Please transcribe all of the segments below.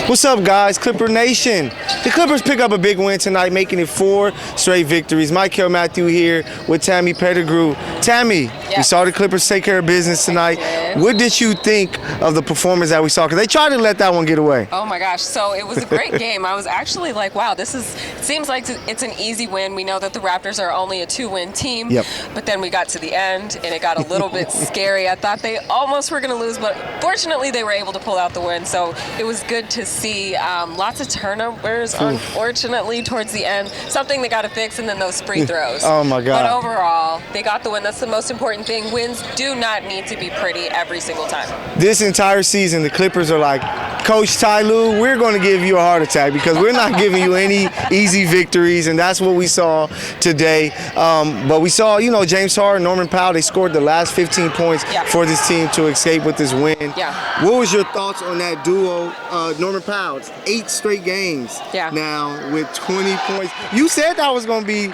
What's up, guys? Clipper Nation. The Clippers pick up a big win tonight, making it 4 straight victories. Michael Matthew here with Tammy Pettigrew. Tammy, we saw the Clippers take care of business tonight. What did you think of the performance that we saw? Because they tried to let that one get away. Oh my gosh, so it was a great game. I was actually like, wow, it seems like it's an easy win. We know that the Raptors are only a 2-win team, but then we got to the end and it got a little bit scary. I thought they almost were going to lose, but fortunately they were able to pull out the win. So it was good to see. Lots of turnovers, unfortunately, towards the end. Something they got to fix, and then those free throws. Oh my God. But overall, they got the win. That's the most important thing. Wins do not need to be pretty every single time. This entire season, the Clippers are like, Coach Ty Lue, we're going to give you a heart attack because we're not giving you any easy victories, and that's what we saw today. But we saw, James Harden, Norman Powell, they scored the last 15 points for this team to escape with this win. What was your thoughts on that duo? Norman Powell, 8 straight games now with 20 points. You said that was going to be,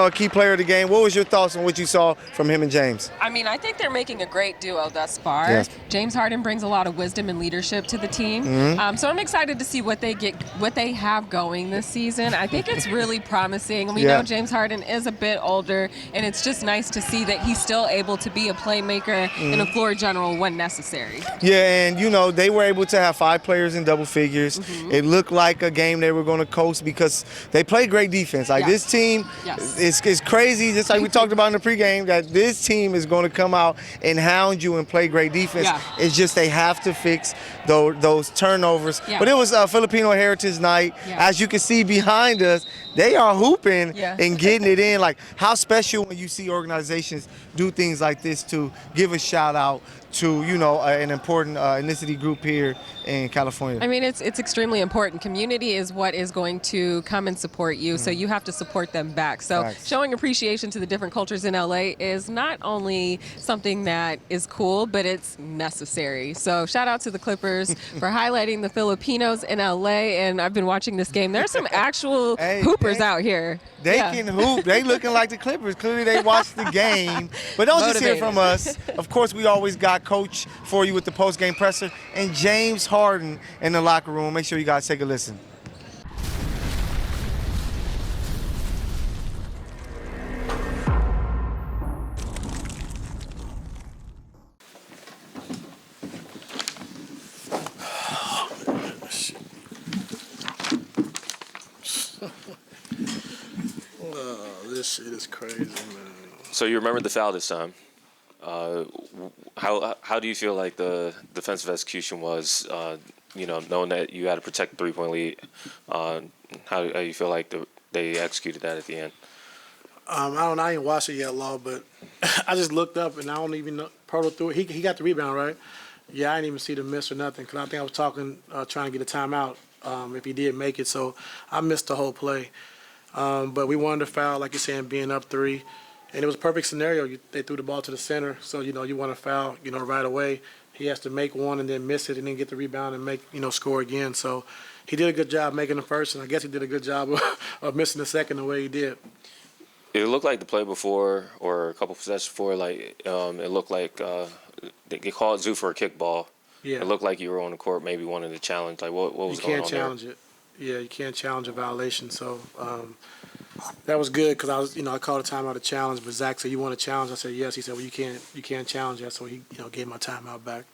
a key player of the game. What was your thoughts on what you saw from him and James? I mean, I think they're making a great duo thus far. James Harden brings a lot of wisdom and leadership to the team. So I'm excited to see what they have going this season. I think it's really promising. We know James Harden is a bit older, and it's just nice to see that he's still able to be a playmaker and a floor general when necessary. Yeah, and they were able to have 5 players in double figures. It looked like a game they were going to coast because they play great defense. Like this team, it's crazy, just like we talked about in the pregame, that this team is going to come out and hound you and play great defense. It's just they have to fix those turnovers. But it was Filipino Heritage Night. As you can see behind us, they are hooping and getting it in. Like, how special when you see organizations do things like this to give a shout out to an important ethnicity group here in California. I mean, it's extremely important. Community is what is going to come and support you, so you have to support them back. So showing appreciation to the different cultures in LA is not only something that is cool, but it's necessary. So shout out to the Clippers for highlighting the Filipinos in LA, and I've been watching this game. There's some actual hoopers out here. They can hoop. They looking like the Clippers. Clearly they watched the game. But don't just hear from us. Of course, we always got Coach for you with the post-game presser and James Harden in the locker room. Make sure you guys take a listen. This shit is crazy, man. So you remember the foul this time. How do you feel like the defensive execution was, knowing that you had to protect the three-point lead? How do you feel like they executed that at the end? I ain't watched it yet, Law, but I just looked up and I don't even know. Proto threw it. He got the rebound, right? Yeah, I didn't even see the miss or nothing because I think I was trying to get a timeout if he did make it. So I missed the whole play. But we wanted to foul, like you're saying, being up 3. And it was a perfect scenario. They threw the ball to the center, so, you want to foul, right away. He has to make one and then miss it and then get the rebound and make, score again. So he did a good job making the first, and I guess he did a good job of missing the second the way he did. It looked like the play before or a couple possessions before, it looked like they called Zoo for a kickball. Yeah. It looked like you were on the court maybe wanting to challenge. Like, what was going on there? You can't challenge it. Yeah, you can't challenge a violation. So that was good because I called a timeout a challenge, but Zach said, "You want to challenge?" I said, "Yes." He said, "Well, you can't challenge that." So he, gave my timeout back.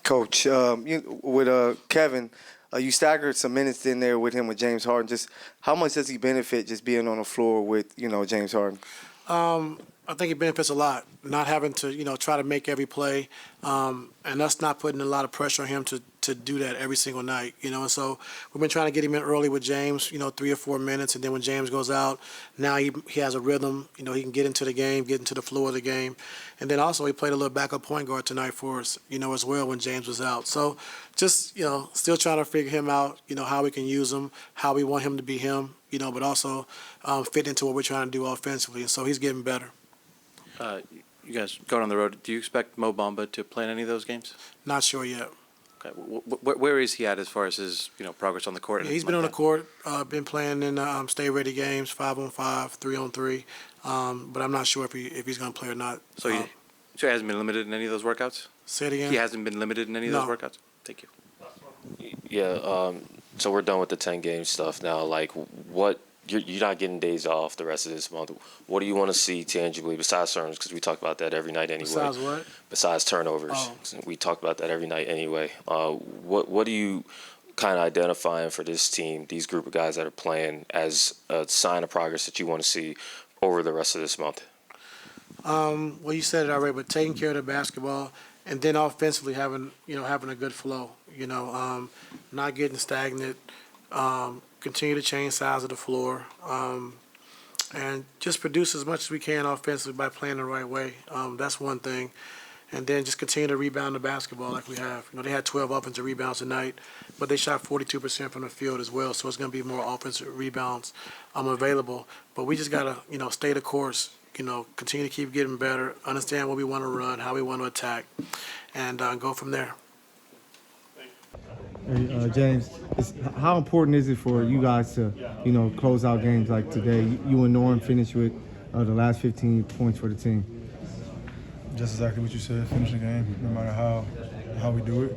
Coach, with Kevin, you staggered some minutes in there with him with James Harden. Just how much does he benefit just being on the floor with James Harden? I think it benefits a lot, not having to try to make every play, and us not putting a lot of pressure on him to do that every single night. And so we've been trying to get him in early with James, 3 or 4 minutes, and then when James goes out, now he has a rhythm. He can get into the game, get into the flow of the game, and then also he played a little backup point guard tonight for us, as well when James was out. So just still trying to figure him out, how we can use him, how we want him to be him, but also fit into what we're trying to do offensively. And so he's getting better. You guys going on the road, do you expect Mo Bamba to play in any of those games? Not sure yet. Okay. Where is he at as far as his progress on the court? Yeah, he's been on the court, been playing in stay-ready games, 5-on-5, 3-on-3, but I'm not sure if he's going to play or not. So he hasn't been limited in any of those workouts? Say it again? He hasn't been limited in any of those workouts? Thank you. Yeah. So we're done with the 10-game stuff now. Like, what? You're not getting days off the rest of this month. What do you want to see tangibly besides turnovers? Because we talk about that every night anyway. Besides what? Besides turnovers. Oh. We talk about that every night anyway. What do you kind of identifying for this team, these group of guys that are playing, as a sign of progress that you want to see over the rest of this month? Well, you said it already, but taking care of the basketball, and then offensively having a good flow. Not getting stagnant. Continue to change size of the floor, and just produce as much as we can offensively by playing the right way. That's one thing. And then just continue to rebound the basketball like we have. They had 12 offensive rebounds tonight, but they shot 42% from the field as well, so it's going to be more offensive rebounds available. But we just got to, stay the course, continue to keep getting better, understand what we want to run, how we want to attack, and go from there. Hey, James, how important is it for you guys to, close out games like today? You and Norm finished with the last 15 points for the team. Just exactly what you said, finish the game, no matter how we do it.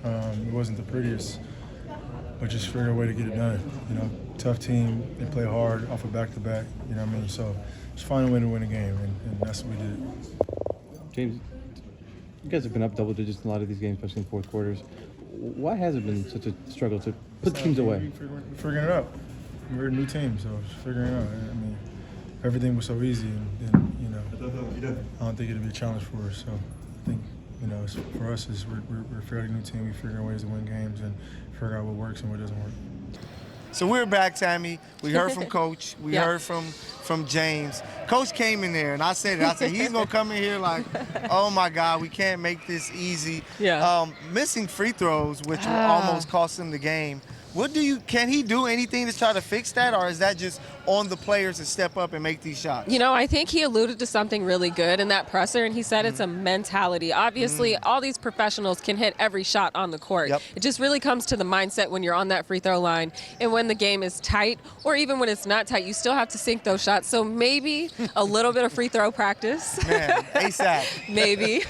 It wasn't the prettiest, but just figure a way to get it done. Tough team, they play hard off of back-to-back, you know what I mean? So just find a way to win a game, and that's what we did. James, you guys have been up double digits in a lot of these games, especially in fourth quarters. Why has it been such a struggle to put teams away? Figuring it out. We're a new team, so just figuring it out. I mean, everything was so easy, and I don't think it'll be a challenge for us. So I think, for us, we're a fairly new team. We figure ways to win games and figure out what works and what doesn't work. So we're back, Tammy. We heard from Coach. We heard from James. Coach came in there, and I said he's going to come in here like, oh, my God, we can't make this easy. Yeah. Missing free throws, which will almost cost him the game. Can he do anything to try to fix that, or is that just on the players to step up and make these shots? I think he alluded to something really good in that presser, and he said it's a mentality. Obviously, all these professionals can hit every shot on the court. Yep. It just really comes to the mindset when you're on that free throw line, and when the game is tight, or even when it's not tight, you still have to sink those shots. So maybe a little bit of free throw practice. Man, ASAP. Maybe.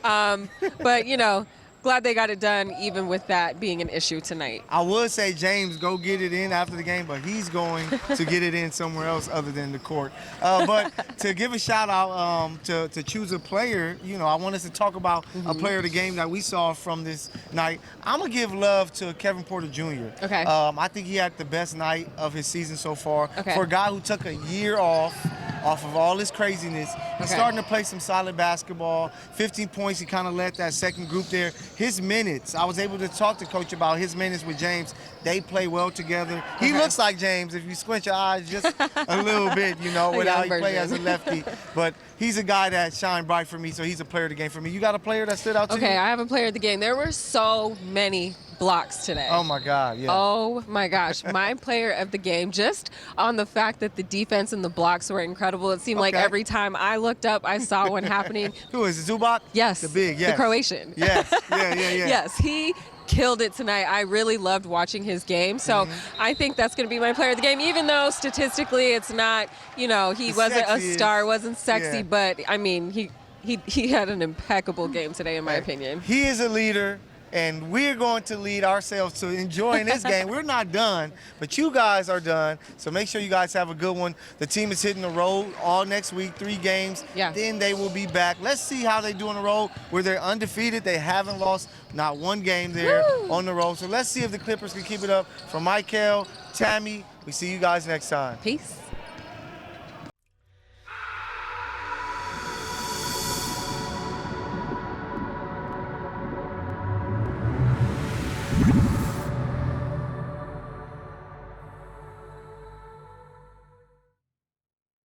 But, glad they got it done, even with that being an issue tonight. I would say, James, go get it in after the game, but he's going to get it in somewhere else other than the court. But to give a shout out to choose a player, I want us to talk about a player of the game that we saw from this night. I'm going to give love to Kevin Porter Jr. Okay. I think he had the best night of his season so far. Okay. For a guy who took a year off of all this craziness, he's starting to play some solid basketball. 15 points, he kind of led that second group there. His minutes, I was able to talk to Coach about his minutes with James. They play well together. He looks like James if you squint your eyes just a little bit, with how he plays as a lefty. But he's a guy that shined bright for me, so he's a player of the game for me. You got a player that stood out to you? Okay, I have a player of the game. There were so many blocks today. Oh, my God, yeah. Oh, my gosh. My player of the game, just on the fact that the defense and the blocks were incredible. It seemed like every time I looked up, I saw one happening. Who is it, Zubac? Yes. The big, yes. The Croatian. Yes, yeah. Yes, he killed it tonight. I really loved watching his game. So I think that's going to be my player of the game, even though statistically it's not, he wasn't a star, wasn't sexy, but, I mean, he had an impeccable game today, in my opinion. He is a leader. And we're going to lead ourselves to enjoying this game. We're not done, but you guys are done. So make sure you guys have a good one. The team is hitting the road all next week, 3 games. Yeah. Then they will be back. Let's see how they do on the road, where they're undefeated. They haven't lost not one game there on the road. So let's see if the Clippers can keep it up. From Michael, Tammy, we see you guys next time. Peace.